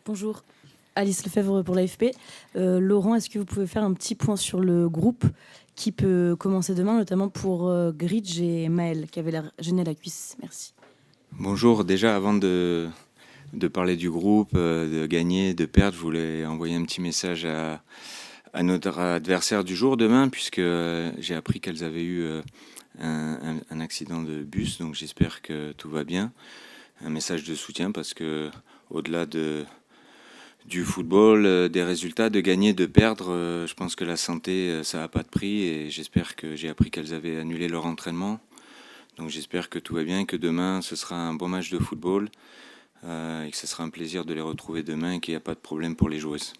Bonjour, Alice Lefebvre pour l'AFP. Laurent, est-ce que vous pouvez faire un petit point sur le groupe qui peut commencer demain, notamment pour Gridge et Maël, qui avaient l'air gênés à la cuisse? Merci. Bonjour, déjà avant de parler du groupe, de gagner, de perdre, je voulais envoyer un petit message à notre adversaire du jour demain, puisque j'ai appris qu'elles avaient eu un accident de bus, donc j'espère que tout va bien. Un message de soutien parce que au-delà du football, des résultats, de gagner, de perdre, je pense que la santé, ça n'a pas de prix et j'espère que j'ai appris qu'elles avaient annulé leur entraînement. Donc j'espère que tout va bien et que demain ce sera un bon match de football et que ce sera un plaisir de les retrouver demain et qu'il n'y a pas de problème pour les joueuses.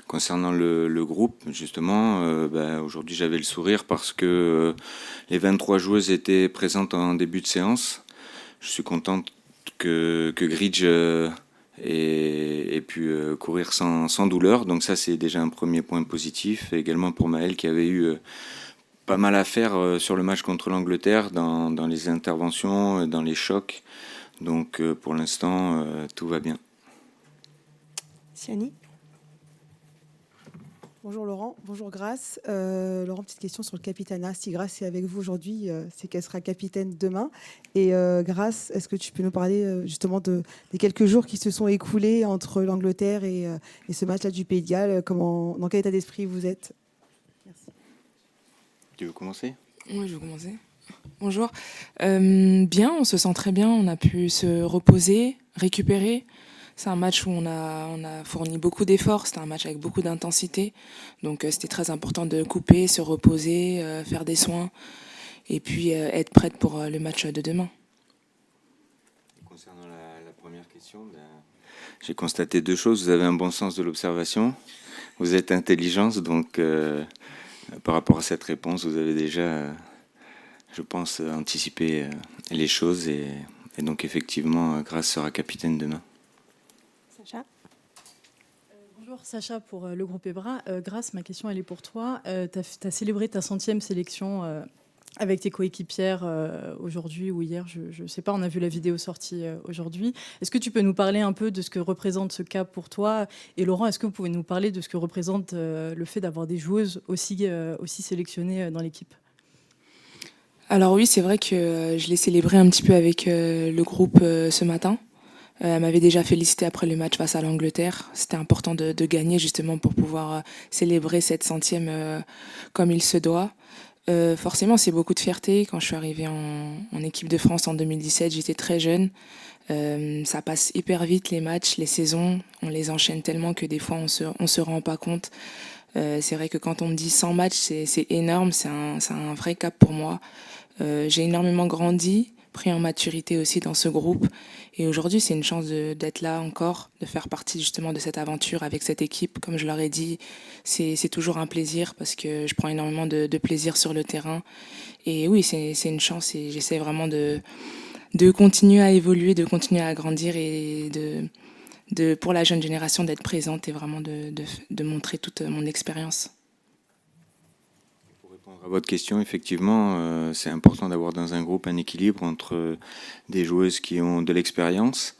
Concernant le groupe, justement, aujourd'hui j'avais le sourire parce que les 23 joueuses étaient présentes en début de séance. Je suis contente que Gridge ait pu courir sans douleur. Donc ça c'est déjà un premier point positif. Et également pour Maëlle qui avait eu pas mal à faire sur le match contre l'Angleterre dans les interventions, dans les chocs. Donc pour l'instant, tout va bien. Siani. Bonjour Laurent, bonjour Grace. Laurent, petite question sur le capitanat. Si Grace est avec vous aujourd'hui, c'est qu'elle sera capitaine demain. Et Grace, est-ce que tu peux nous parler justement des quelques jours qui se sont écoulés entre l'Angleterre et ce match-là du Pays de Galles? Dans quel état d'esprit vous êtes? Merci. Tu veux commencer? Oui, je vais commencer. Bonjour. Bien, on se sent très bien. On a pu se reposer, récupérer. C'est un match où on a fourni beaucoup d'efforts. C'était un match avec beaucoup d'intensité. Donc, c'était très important de couper, se reposer, faire des soins et puis être prête pour le match de demain. Concernant la première question, j'ai constaté deux choses. Vous avez un bon sens de l'observation. Vous êtes intelligente, donc par rapport à cette réponse, vous avez déjà, je pense, anticipé les choses. Et donc, effectivement, Grace sera capitaine demain. Sacha. Bonjour Sacha pour le groupe EBRA. Grace, ma question elle est pour toi. Tu as célébré ta 100e sélection avec tes coéquipières aujourd'hui ou hier, je ne sais pas, on a vu la vidéo sortie aujourd'hui. Est-ce que tu peux nous parler un peu de ce que représente ce cap pour toi? Et Laurent, est-ce que vous pouvez nous parler de ce que représente le fait d'avoir des joueuses aussi sélectionnées dans l'équipe? Alors oui, c'est vrai que je l'ai célébré un petit peu avec le groupe ce matin. Elle m'avait déjà félicité après le match face à l'Angleterre. C'était important de gagner justement pour pouvoir célébrer cette 100e comme il se doit. Forcément, c'est beaucoup de fierté. Quand je suis arrivée en équipe de France en 2017, j'étais très jeune. Ça passe hyper vite les matchs, les saisons. On les enchaîne tellement que des fois on se rend pas compte. C'est vrai que quand on me dit 100 matchs, c'est énorme. C'est un vrai cap pour moi. J'ai énormément grandi, pris en maturité aussi dans ce groupe. Et aujourd'hui, c'est une chance d'être là encore, de faire partie justement de cette aventure avec cette équipe. Comme je leur ai dit, c'est toujours un plaisir parce que je prends énormément de plaisir sur le terrain. Et oui, c'est une chance et j'essaie vraiment de continuer à évoluer, de continuer à grandir et pour la jeune génération d'être présente et vraiment de montrer toute mon expérience. À votre question, effectivement, c'est important d'avoir dans un groupe un équilibre entre des joueuses qui ont de l'expérience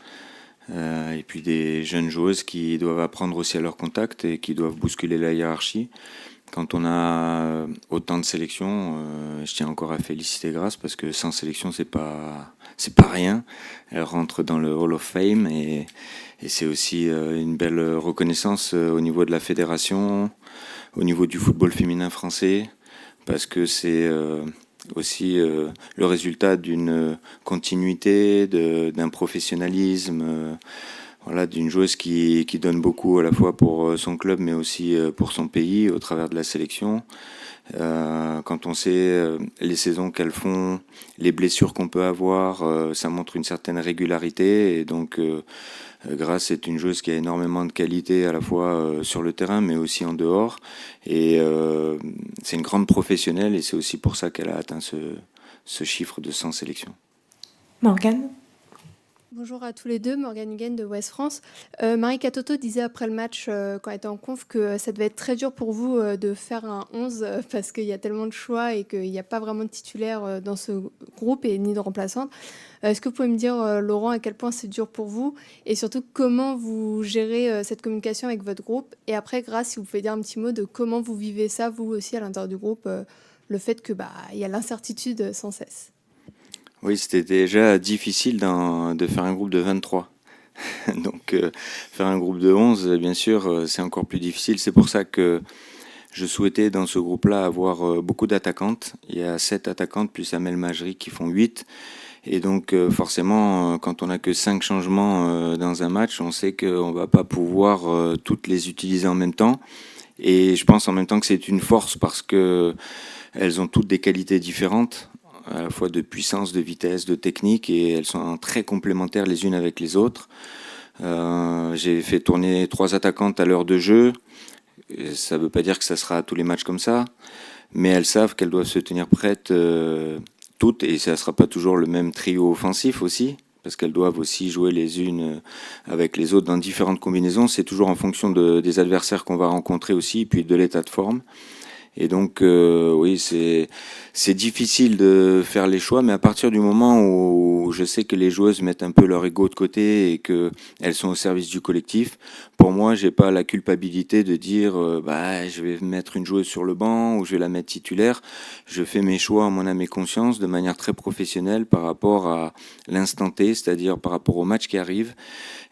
et puis des jeunes joueuses qui doivent apprendre aussi à leur contact et qui doivent bousculer la hiérarchie. Quand on a autant de sélections, je tiens encore à féliciter Grace parce que sans sélection, c'est pas rien. Elle rentre dans le Hall of Fame et c'est aussi une belle reconnaissance au niveau de la fédération, au niveau du football féminin français. Parce que c'est aussi le résultat d'une continuité, d'un professionnalisme, voilà, d'une joueuse qui donne beaucoup à la fois pour son club, mais aussi pour son pays au travers de la sélection. Quand on sait les saisons qu'elles font, les blessures qu'on peut avoir, ça montre une certaine régularité. Et donc, Grace est une joueuse qui a énormément de qualité à la fois sur le terrain, mais aussi en dehors. Et c'est une grande professionnelle et c'est aussi pour ça qu'elle a atteint ce chiffre de 100 sélections. Morgane. Bonjour à tous les deux, Morgane Huguen de Ouest France. Marie Katoto disait après le match, quand elle était en conf, que ça devait être très dur pour vous de faire un 11 parce qu'il y a tellement de choix et qu'il n'y a pas vraiment de titulaire dans ce groupe et ni de remplaçante. Est-ce que vous pouvez me dire, Laurent, à quel point c'est dur pour vous et surtout comment vous gérez cette communication avec votre groupe? Et après, Grâce, si vous pouvez dire un petit mot de comment vous vivez ça, vous aussi, à l'intérieur du groupe, le fait que il y a l'incertitude sans cesse. Oui, c'était déjà difficile de faire un groupe de 23. Donc, faire un groupe de 11, bien sûr, c'est encore plus difficile. C'est pour ça que je souhaitais dans ce groupe-là avoir beaucoup d'attaquantes. Il y a 7 attaquantes plus Amel Majri qui font 8. Et donc, forcément, quand on n'a que 5 changements dans un match, on sait qu'on ne va pas pouvoir toutes les utiliser en même temps. Et je pense en même temps que c'est une force parce que elles ont toutes des qualités différentes, à la fois de puissance, de vitesse, de technique, et elles sont très complémentaires les unes avec les autres. J'ai fait tourner 3 attaquantes à l'heure de jeu. Ça ne veut pas dire que ça sera à tous les matchs comme ça, mais elles savent qu'elles doivent se tenir prêtes toutes, et ça ne sera pas toujours le même trio offensif aussi, parce qu'elles doivent aussi jouer les unes avec les autres dans différentes combinaisons. C'est toujours en fonction des adversaires qu'on va rencontrer aussi, puis de l'état de forme. Et donc, oui, c'est difficile de faire les choix, mais à partir du moment où je sais que les joueuses mettent un peu leur ego de côté et qu'elles sont au service du collectif, pour moi, j'ai pas la culpabilité de dire je vais mettre une joueuse sur le banc ou je vais la mettre titulaire. Je fais mes choix en mon âme et conscience de manière très professionnelle par rapport à l'instant T, c'est-à-dire par rapport au match qui arrive,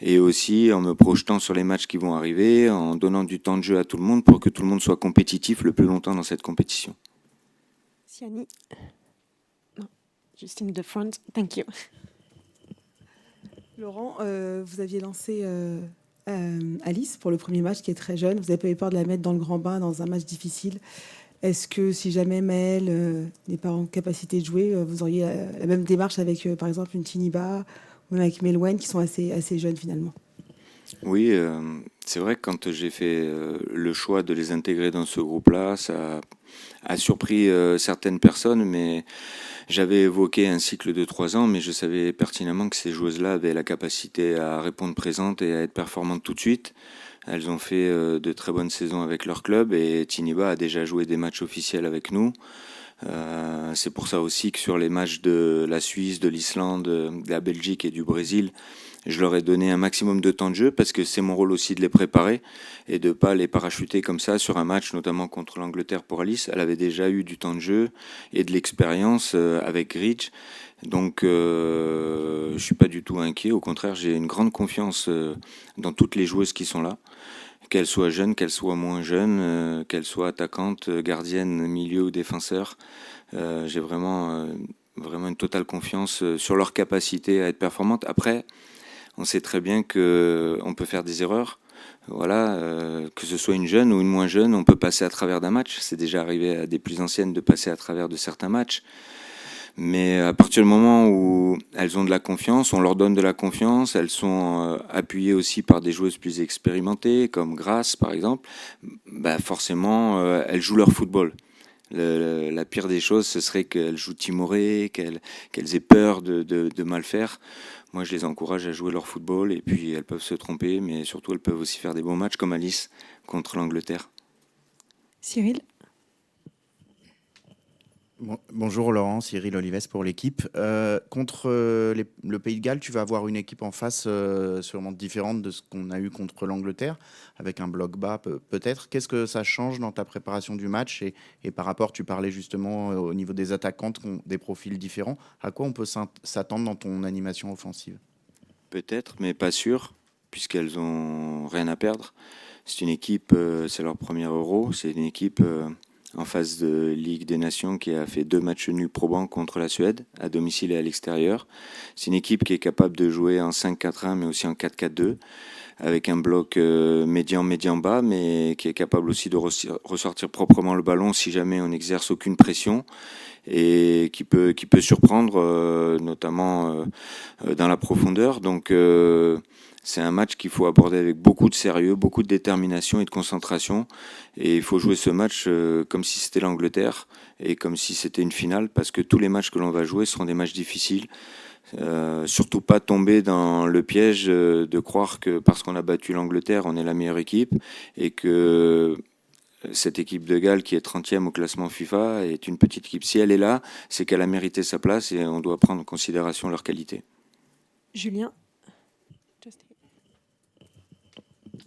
et aussi en me projetant sur les matchs qui vont arriver, en donnant du temps de jeu à tout le monde pour que tout le monde soit compétitif le plus longtemps dans cette compétition. Siani. No, just in the front. Thank you. Laurent, vous aviez lancé Alice pour le premier match qui est très jeune. Vous n'avez pas eu peur de la mettre dans le grand bain dans un match difficile. Est-ce que si jamais Maëlle n'est pas en capacité de jouer, vous auriez la même démarche avec, par exemple, une Tiniba ou même avec Melwen qui sont assez jeunes finalement? Oui, c'est vrai que quand j'ai fait le choix de les intégrer dans ce groupe-là, ça a surpris certaines personnes, mais j'avais évoqué un cycle de 3 ans, mais je savais pertinemment que ces joueuses-là avaient la capacité à répondre présente et à être performantes tout de suite. Elles ont fait de très bonnes saisons avec leur club et Tiniba a déjà joué des matchs officiels avec nous. C'est pour ça aussi que sur les matchs de la Suisse, de l'Islande, de la Belgique et du Brésil, je leur ai donné un maximum de temps de jeu parce que c'est mon rôle aussi de les préparer et de ne pas les parachuter comme ça sur un match, notamment contre l'Angleterre pour Alice. Elle avait déjà eu du temps de jeu et de l'expérience avec Gridge. Donc je ne suis pas du tout inquiet. Au contraire, j'ai une grande confiance dans toutes les joueuses qui sont là. Qu'elles soient jeunes, qu'elles soient moins jeunes, qu'elles soient attaquantes, gardiennes, milieu ou défenseurs. J'ai vraiment une totale confiance sur leur capacité à être performantes. Après, on sait très bien qu'on peut faire des erreurs. Voilà, que ce soit une jeune ou une moins jeune, on peut passer à travers d'un match. C'est déjà arrivé à des plus anciennes de passer à travers de certains matchs. Mais à partir du moment où elles ont de la confiance, on leur donne de la confiance, elles sont appuyées aussi par des joueuses plus expérimentées, comme Grace par exemple, forcément elles jouent leur football. La pire des choses, ce serait qu'elles jouent timorées, qu'elles aient peur de mal faire. Moi, je les encourage à jouer leur football et puis elles peuvent se tromper, mais surtout elles peuvent aussi faire des bons matchs comme Alice contre l'Angleterre. Cyril. Bonjour Laurent, Cyril Olives pour l'équipe. Contre le Pays de Galles, tu vas avoir une équipe en face sûrement différente de ce qu'on a eu contre l'Angleterre, avec un bloc bas peut-être. Qu'est-ce que ça change dans ta préparation du match et par rapport, tu parlais justement au niveau des attaquantes qui ont des profils différents, à quoi on peut s'attendre dans ton animation offensive? Peut-être, mais pas sûr, puisqu'elles ont rien à perdre. C'est une équipe, c'est leur premier Euro, c'est une équipe... en phase de Ligue des Nations qui a fait 2 matchs nuls probants contre la Suède, à domicile et à l'extérieur. C'est une équipe qui est capable de jouer en 5-4-1, mais aussi en 4-4-2, avec un bloc médian-bas, mais qui est capable aussi de ressortir proprement le ballon si jamais on n'exerce aucune pression, et qui peut surprendre, notamment dans la profondeur. Donc c'est un match qu'il faut aborder avec beaucoup de sérieux, beaucoup de détermination et de concentration. Et il faut jouer ce match comme si c'était l'Angleterre et comme si c'était une finale, parce que tous les matchs que l'on va jouer seront des matchs difficiles. Surtout pas tomber dans le piège de croire que parce qu'on a battu l'Angleterre, on est la meilleure équipe et que cette équipe de Galles qui est 30e au classement FIFA est une petite équipe. Si elle est là, c'est qu'elle a mérité sa place et on doit prendre en considération leur qualité. Julien.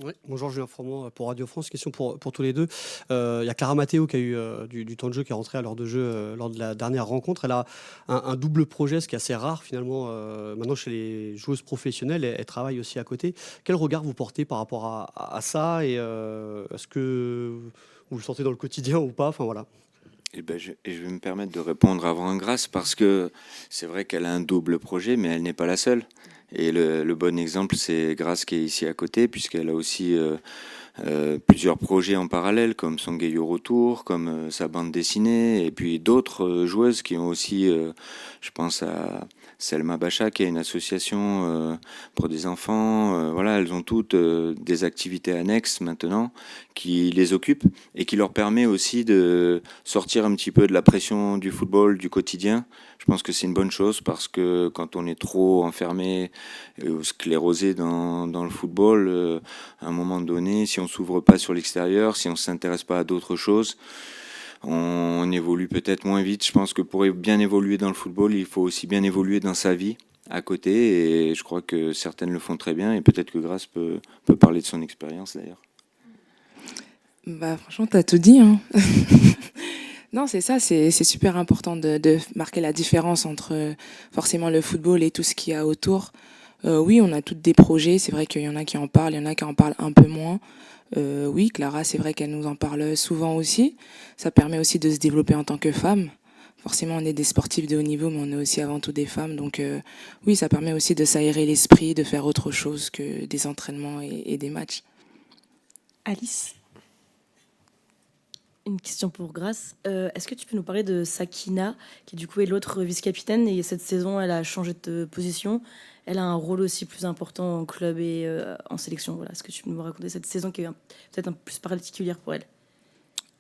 Oui, bonjour, Julien Froment pour Radio France. Question pour tous les deux. Il y a Clara Matteo qui a eu du temps de jeu, qui est rentrée à l'heure de jeu lors de la dernière rencontre. Elle a un double projet, ce qui est assez rare finalement. Maintenant, chez les joueuses professionnelles, elle travaille aussi à côté. Quel regard vous portez par rapport à ça, et est-ce que vous le sentez dans le quotidien ou pas? Enfin voilà. Je vais me permettre de répondre avant Grace parce que c'est vrai qu'elle a un double projet, mais elle n'est pas la seule. Et le bon exemple, c'est Grace qui est ici à côté, puisqu'elle a aussi plusieurs projets en parallèle, comme son Gaillot Retour, comme sa bande dessinée, et puis d'autres joueuses qui ont aussi, je pense à Selma Bacha, qui a une association pour des enfants. Voilà, elles ont toutes des activités annexes maintenant qui les occupent et qui leur permet aussi de sortir un petit peu de la pression du football, du quotidien. Je pense que c'est une bonne chose parce que quand on est trop enfermé ou sclérosé dans le football, à un moment donné, si on s'ouvre pas sur l'extérieur, si on s'intéresse pas à d'autres choses, on évolue peut-être moins vite. Je pense que pour bien évoluer dans le football, il faut aussi bien évoluer dans sa vie à côté, et je crois que certaines le font très bien, et peut-être que Grace peut parler de son expérience d'ailleurs. Bah, franchement, tu as tout dit, hein. Non, c'est ça, c'est super important de marquer la différence entre forcément le football et tout ce qu'il y a autour. Oui, on a toutes des projets, c'est vrai qu'il y en a qui en parlent, il y en a qui en parlent un peu moins. Oui, Clara, c'est vrai qu'elle nous en parle souvent aussi. Ça permet aussi de se développer en tant que femme. Forcément, on est des sportifs de haut niveau, mais on est aussi avant tout des femmes. Donc oui, ça permet aussi de s'aérer l'esprit, de faire autre chose que des entraînements et des matchs. Alice. Une question pour Grace. Est-ce que tu peux nous parler de Sakina, qui du coup est l'autre vice-capitaine, et cette saison, elle a changé de position. Elle a un rôle aussi plus important en club et en sélection. Voilà. Est-ce que tu peux nous raconter cette saison qui est peut-être un peu plus particulière pour elle?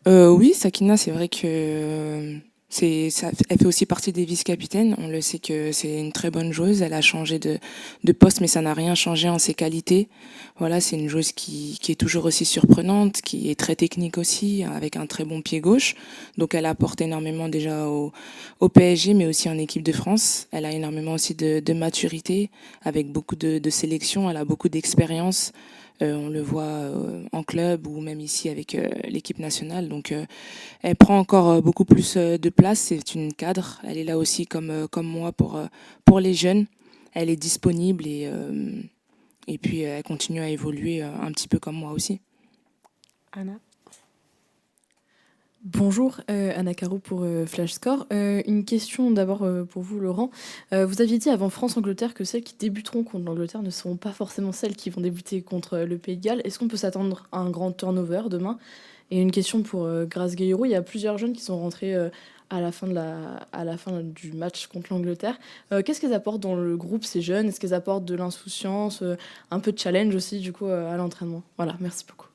Oui, Sakina, c'est vrai que elle fait aussi partie des vice-capitaines. On le sait que c'est une très bonne joueuse. Elle a changé de poste, mais ça n'a rien changé en ses qualités. Voilà, c'est une joueuse qui est toujours aussi surprenante, qui est très technique aussi, avec un très bon pied gauche. Donc elle apporte énormément déjà au PSG, mais aussi en équipe de France. Elle a énormément aussi de maturité, avec beaucoup de sélections. Elle a beaucoup d'expérience. On le voit en club ou même ici avec l'équipe nationale. Donc elle prend encore beaucoup plus de place. C'est une cadre. Elle est là aussi comme moi pour les jeunes. Elle est disponible et puis elle continue à évoluer un petit peu comme moi aussi. Anna. Bonjour, Anna Caro pour Flash Score. Une question d'abord pour vous, Laurent. Vous aviez dit avant France-Angleterre que celles qui débuteront contre l'Angleterre ne seront pas forcément celles qui vont débuter contre le Pays de Galles. Est-ce qu'on peut s'attendre à un grand turnover demain? Et une question pour Grace Gueiro. Il y a plusieurs jeunes qui sont rentrés à la fin du match contre l'Angleterre. Qu'est-ce qu'elles apportent dans le groupe, ces jeunes? Est-ce qu'elles apportent de l'insouciance, un peu de challenge aussi du coup à l'entraînement? Voilà, merci beaucoup.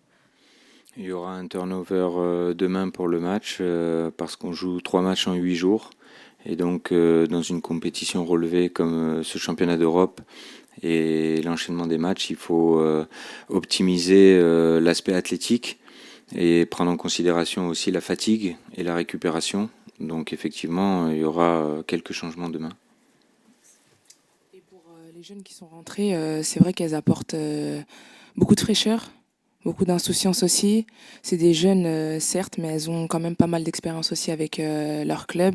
Il y aura un turnover demain pour le match parce qu'on joue 3 matchs en 8 jours. Et donc, dans une compétition relevée comme ce championnat d'Europe et l'enchaînement des matchs, il faut optimiser l'aspect athlétique et prendre en considération aussi la fatigue et la récupération. Donc, effectivement, il y aura quelques changements demain. Et pour les jeunes qui sont rentrés, c'est vrai qu'elles apportent beaucoup de fraîcheur. Beaucoup d'insouciance aussi. C'est des jeunes, certes, mais elles ont quand même pas mal d'expérience aussi avec leur club.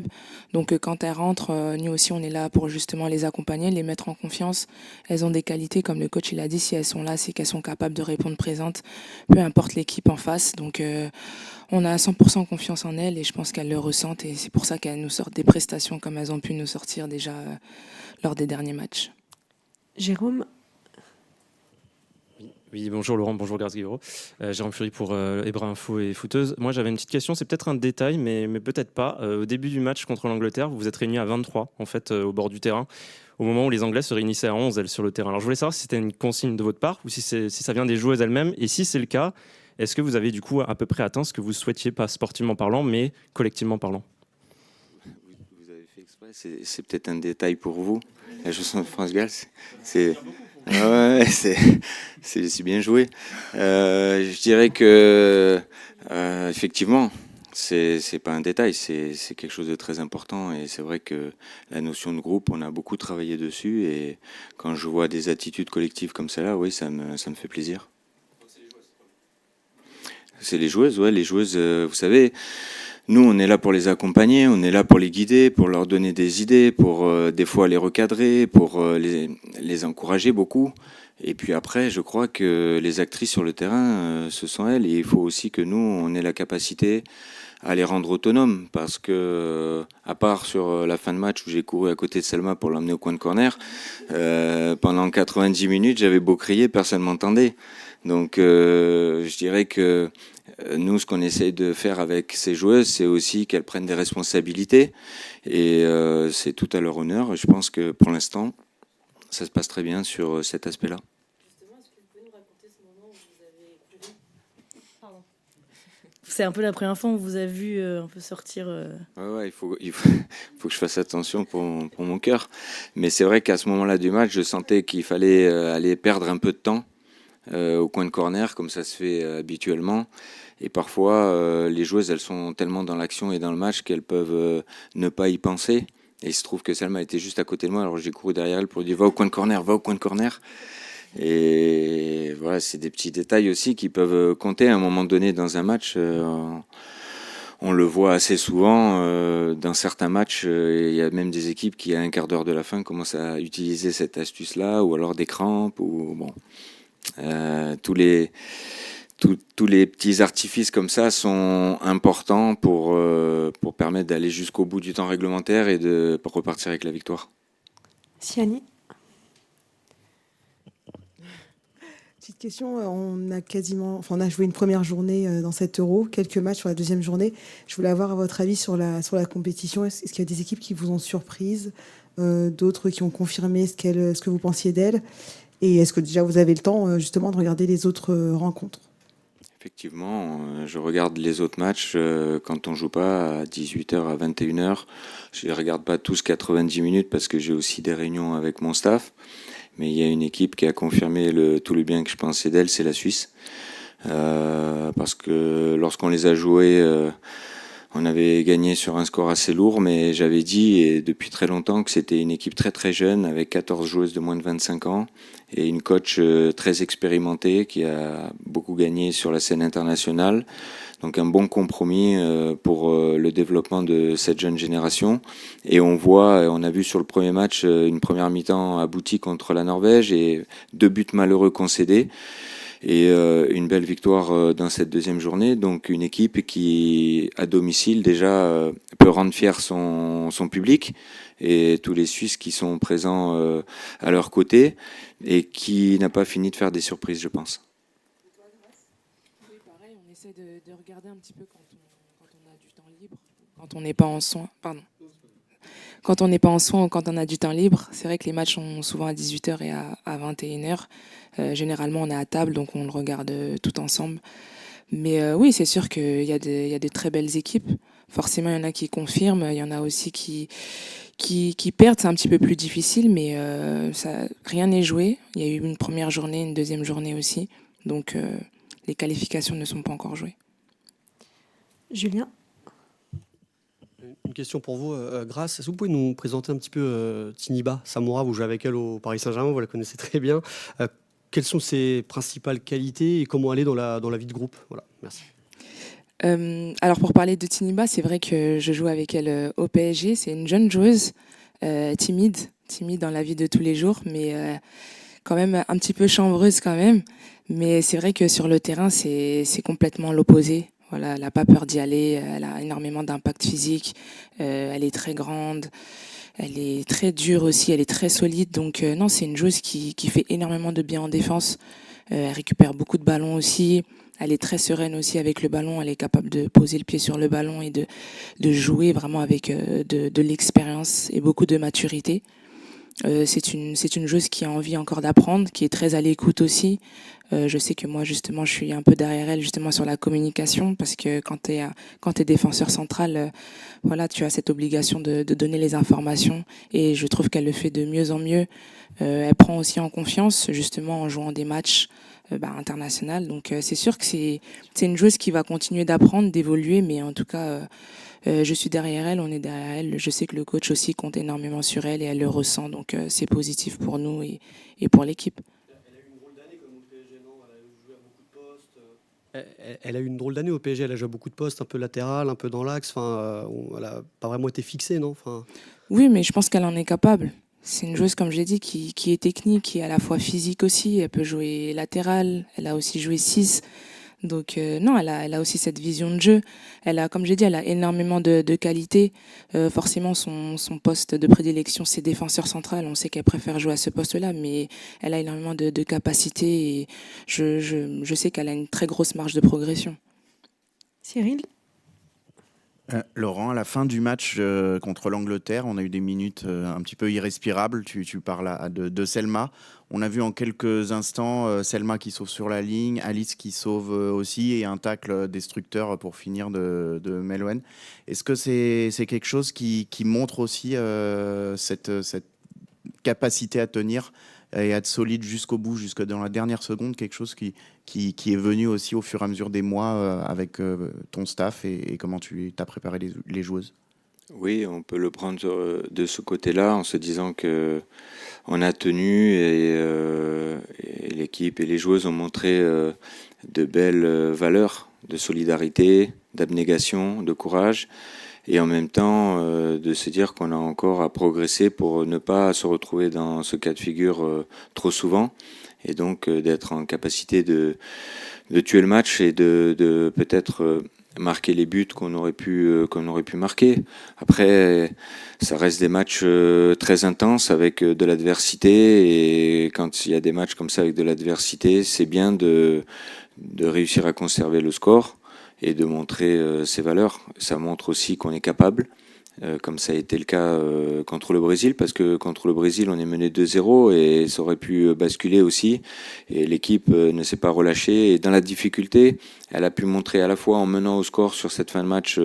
Donc quand elles rentrent, nous aussi, on est là pour justement les accompagner, les mettre en confiance. Elles ont des qualités, comme le coach il a dit, si elles sont là, c'est qu'elles sont capables de répondre présentes, peu importe l'équipe en face. Donc on a 100% confiance en elles et je pense qu'elles le ressentent. Et c'est pour ça qu'elles nous sortent des prestations comme elles ont pu nous sortir déjà lors des derniers matchs. Jérôme. Oui, bonjour Laurent, bonjour Grace Gueiro. Jérôme Fury pour Ebra Info et Footeuse. Moi j'avais une petite question, c'est peut-être un détail, mais peut-être pas. Au début du match contre l'Angleterre, vous vous êtes réunis à 23 en fait, au bord du terrain, au moment où les Anglais se réunissaient à 11 elles, sur le terrain. Alors je voulais savoir si c'était une consigne de votre part ou si ça vient des joueuses elles-mêmes. Et si c'est le cas, est-ce que vous avez du coup à peu près atteint ce que vous souhaitiez, pas sportivement parlant, mais collectivement parlant? Vous avez fait exprès Après, c'est peut-être un détail pour vous. La chanson de France Gall, ouais, c'est bien joué. Je dirais que effectivement, c'est pas un détail, c'est quelque chose de très important. Et c'est vrai que la notion de groupe, on a beaucoup travaillé dessus. Et quand je vois des attitudes collectives comme celle-là, oui, ça me fait plaisir. C'est les joueuses, ouais, les joueuses, vous savez, nous, on est là pour les accompagner, on est là pour les guider, pour leur donner des idées, pour des fois les recadrer, pour les encourager beaucoup. Et puis après, je crois que les actrices sur le terrain, ce sont elles. Et il faut aussi que nous, on ait la capacité à les rendre autonomes. Parce que, à part sur la fin de match où j'ai couru à côté de Selma pour l'emmener au coin de corner, pendant 90 minutes, j'avais beau crier, personne ne m'entendait. Donc, je dirais que nous, ce qu'on essaye de faire avec ces joueuses, c'est aussi qu'elles prennent des responsabilités. Et c'est tout à leur honneur. Et je pense que pour l'instant, ça se passe très bien sur cet aspect-là. Justement, est-ce que vous pouvez nous raconter ce moment où vous avez couru? Pardon. C'est un peu la première fois où on vous a vu un peu sortir. Ouais, il faut que je fasse attention pour mon cœur. Mais c'est vrai qu'à ce moment-là du match, je sentais qu'il fallait aller perdre un peu de temps au coin de corner, comme ça se fait habituellement. Et parfois, les joueuses, elles sont tellement dans l'action et dans le match qu'elles peuvent ne pas y penser. Et il se trouve que Selma était juste à côté de moi, alors j'ai couru derrière elle pour lui dire va au coin de corner, va au coin de corner. Et voilà, c'est des petits détails aussi qui peuvent compter à un moment donné dans un match. On le voit assez souvent dans certains matchs. Il y a même des équipes qui, à un quart d'heure de la fin, commencent à utiliser cette astuce-là, ou alors des crampes, ou bon, tous les petits artifices comme ça sont importants pour permettre d'aller jusqu'au bout du temps réglementaire et de repartir avec la victoire. Siani. Petite question, on a joué une première journée dans cet Euro, quelques matchs sur la deuxième journée. Je voulais avoir votre avis sur la compétition. Est-ce qu'il y a des équipes qui vous ont surprise, d'autres qui ont confirmé ce que vous pensiez d'elles? Et est-ce que déjà vous avez le temps justement de regarder les autres rencontres? Effectivement, je regarde les autres matchs quand on joue pas à 18h, à 21h. Je les regarde pas tous 90 minutes parce que j'ai aussi des réunions avec mon staff. Mais il y a une équipe qui a confirmé tout le bien que je pensais d'elle, c'est la Suisse. Parce que lorsqu'on les a joués, on avait gagné sur un score assez lourd, mais j'avais dit et depuis très longtemps que c'était une équipe très très jeune, avec 14 joueuses de moins de 25 ans, et une coach très expérimentée qui a beaucoup gagné sur la scène internationale. Donc un bon compromis pour le développement de cette jeune génération. Et on a vu sur le premier match une première mi-temps aboutie contre la Norvège et 2 buts malheureux concédés. Et une belle victoire dans cette deuxième journée. Donc une équipe qui, à domicile, déjà peut rendre fier son public et tous les Suisses qui sont présents à leur côté et qui n'a pas fini de faire des surprises, je pense. Oui, pareil, on essaie de regarder un petit peu quand on a du temps libre, quand on n'est pas en soins. Pardon. Quand on n'est pas en soins ou quand on a du temps libre, c'est vrai que les matchs sont souvent à 18h et à 21h. Généralement, on est à table, donc on le regarde tout ensemble. Mais oui, c'est sûr qu'il y a des très belles équipes. Forcément, il y en a qui confirment, il y en a aussi qui perdent. C'est un petit peu plus difficile, mais rien n'est joué. Il y a eu une première journée, une deuxième journée aussi. Donc, les qualifications ne sont pas encore jouées. Julien. Une question pour vous, Grace. Est-ce que vous pouvez nous présenter un petit peu Tiniba Samoura? Vous jouez avec elle au Paris Saint-Germain, vous la connaissez très bien. Quelles sont ses principales qualités et comment elle est dans la vie de groupe? Voilà, merci. Alors pour parler de Tiniba, c'est vrai que je joue avec elle au PSG. C'est une jeune joueuse, timide dans la vie de tous les jours, mais quand même un petit peu chambreuse quand même. Mais c'est vrai que sur le terrain, c'est complètement l'opposé. Voilà, elle n'a pas peur d'y aller, elle a énormément d'impact physique, elle est très grande, elle est très dure aussi, elle est très solide. Donc non, c'est une joueuse qui fait énormément de bien en défense. Elle récupère beaucoup de ballons aussi. Elle est très sereine aussi avec le ballon. Elle est capable de poser le pied sur le ballon et de jouer vraiment avec de l'expérience et beaucoup de maturité. C'est une joueuse qui a envie encore d'apprendre, qui est très à l'écoute aussi. Je sais que moi, justement, je suis un peu derrière elle, justement, sur la communication, parce que quand tu es défenseur central, voilà, tu as cette obligation de donner les informations, et je trouve qu'elle le fait de mieux en mieux. Elle prend aussi en confiance, justement, en jouant des matchs internationaux. Donc, c'est sûr que c'est une joueuse qui va continuer d'apprendre, d'évoluer, mais en tout cas, je suis derrière elle, on est derrière elle. Je sais que le coach aussi compte énormément sur elle et elle le ressent, donc c'est positif pour nous et pour l'équipe. Elle a eu une drôle d'année au PSG, elle a joué à beaucoup de postes, un peu latéral, un peu dans l'axe, elle n'a pas vraiment été fixée, non Oui, mais je pense qu'elle en est capable. C'est une joueuse, comme j'ai dit, qui est technique, qui est à la fois physique aussi. Elle peut jouer latéral, elle a aussi joué 6. Donc non, elle a aussi cette vision de jeu. Elle a, comme j'ai dit, elle a énormément de qualités. Forcément, son poste de prédilection, c'est défenseur central. On sait qu'elle préfère jouer à ce poste-là, mais elle a énormément de capacités et je sais qu'elle a une très grosse marge de progression. Cyril? Laurent, à la fin du match contre l'Angleterre, on a eu des minutes un petit peu irrespirables. Tu parles de Selma. On a vu en quelques instants Selma qui sauve sur la ligne, Alice qui sauve aussi et un tacle destructeur pour finir de Meloen. Est-ce que c'est quelque chose qui montre aussi cette capacité à tenir et à être solide jusqu'au bout, jusque dans la dernière seconde, quelque chose qui est venu aussi au fur et à mesure des mois avec ton staff et comment tu as préparé les joueuses? Oui, on peut le prendre de ce côté-là en se disant que on a tenu et l'équipe et les joueuses ont montré de belles valeurs de solidarité, d'abnégation, de courage et en même temps de se dire qu'on a encore à progresser pour ne pas se retrouver dans ce cas de figure trop souvent et donc d'être en capacité de tuer le match et de peut-être marquer les buts qu'on aurait pu marquer. Après, ça reste des matchs très intenses avec de l'adversité et quand il y a des matchs comme ça avec de l'adversité, c'est bien de réussir à conserver le score et de montrer ses valeurs. Ça montre aussi qu'on est capable, comme ça a été le cas contre le Brésil, parce que contre le Brésil, on est mené 2-0 et ça aurait pu basculer aussi. Et l'équipe ne s'est pas relâchée. Et dans la difficulté, elle a pu montrer à la fois en menant au score sur cette fin de match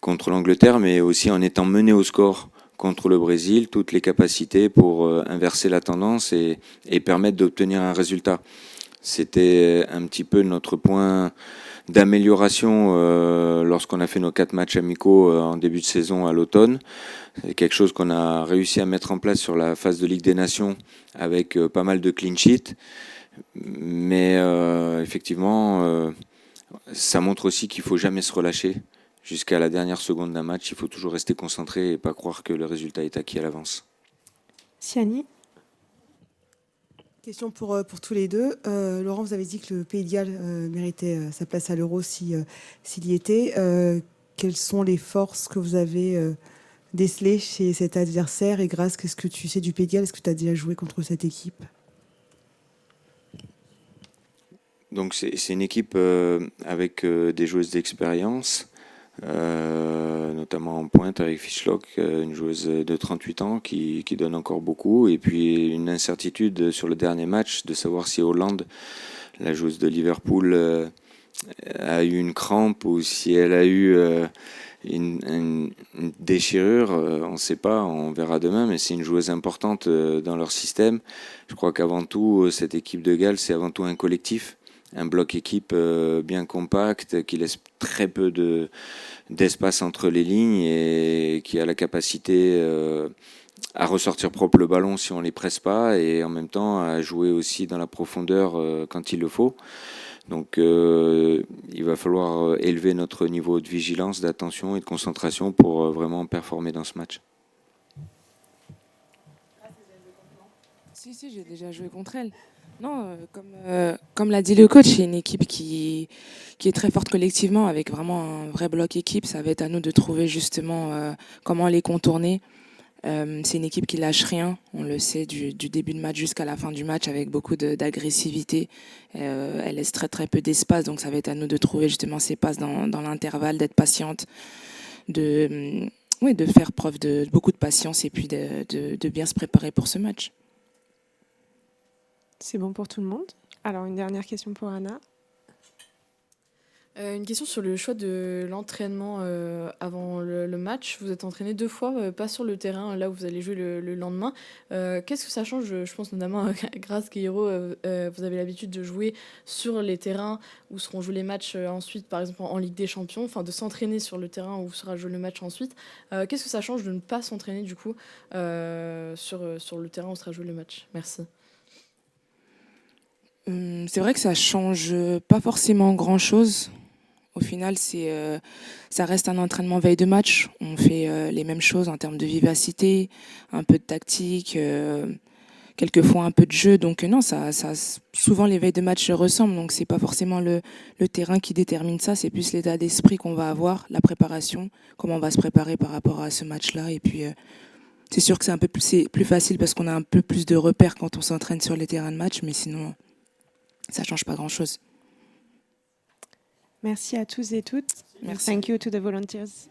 contre l'Angleterre, mais aussi en étant menée au score contre le Brésil, toutes les capacités pour inverser la tendance et permettre d'obtenir un résultat. C'était un petit peu notre point d'amélioration lorsqu'on a fait nos 4 matchs amicaux en début de saison à l'automne. C'est quelque chose qu'on a réussi à mettre en place sur la phase de Ligue des Nations avec pas mal de clean sheet. Mais effectivement, ça montre aussi qu'il ne faut jamais se relâcher. Jusqu'à la dernière seconde d'un match, il faut toujours rester concentré et pas croire que le résultat est acquis à l'avance. Siani? Question pour tous les deux. Laurent, vous avez dit que le Pays de Galles méritait sa place à l'Euro s'il y était. Quelles sont les forces que vous avez décelées chez cet adversaire? Et Grace, qu'est-ce que tu sais du Pays de Galles? Est-ce que tu as déjà joué contre cette équipe? Donc c'est une équipe avec des joueuses d'expérience, notamment en pointe avec Fishlock, une joueuse de 38 ans qui donne encore beaucoup, et puis une incertitude sur le dernier match de savoir si Hollande, la joueuse de Liverpool, a eu une crampe ou si elle a eu une déchirure, on ne sait pas, on verra demain, mais c'est une joueuse importante dans leur système. Je crois qu'avant tout, cette équipe de Galles, c'est avant tout un collectif, un bloc équipe bien compact, qui laisse très peu d'espace entre les lignes et qui a la capacité à ressortir propre le ballon si on les presse pas et en même temps à jouer aussi dans la profondeur quand il le faut. Donc il va falloir élever notre niveau de vigilance, d'attention et de concentration pour vraiment performer dans ce match. Si, j'ai déjà joué contre elle. Non, comme l'a dit le coach, c'est une équipe qui est très forte collectivement, avec vraiment un vrai bloc équipe. Ça va être à nous de trouver justement comment les contourner. C'est une équipe qui lâche rien, on le sait, du début de match jusqu'à la fin du match, avec beaucoup d'agressivité. Elle laisse très très peu d'espace, donc ça va être à nous de trouver justement ces passes dans l'intervalle, d'être patiente, de oui, de faire preuve de beaucoup de patience et puis de bien se préparer pour ce match. C'est bon pour tout le monde. Alors, une dernière question pour Anna. Une question sur le choix de l'entraînement avant le match. Vous êtes entraîné 2 fois, pas sur le terrain, là où vous allez jouer le lendemain. Qu'est-ce que ça change? Je pense notamment grâce Guerrero, vous avez l'habitude de jouer sur les terrains où seront joués les matchs ensuite, par exemple en Ligue des Champions, enfin de s'entraîner sur le terrain où sera joué le match ensuite. Qu'est-ce que ça change de ne pas s'entraîner du coup sur le terrain où sera joué le match? Merci. C'est vrai que ça change pas forcément grand-chose. Au final, ça reste un entraînement veille de match. On fait les mêmes choses en termes de vivacité, un peu de tactique, quelquefois un peu de jeu. Donc non, souvent les veilles de match se ressemblent. Donc c'est pas forcément le terrain qui détermine ça. C'est plus l'état d'esprit qu'on va avoir, la préparation, comment on va se préparer par rapport à ce match-là. Et puis c'est sûr que c'est plus facile parce qu'on a un peu plus de repères quand on s'entraîne sur les terrains de match. Mais sinon, ça change pas grand-chose. Merci à tous et toutes. Merci. Thank you to the volunteers.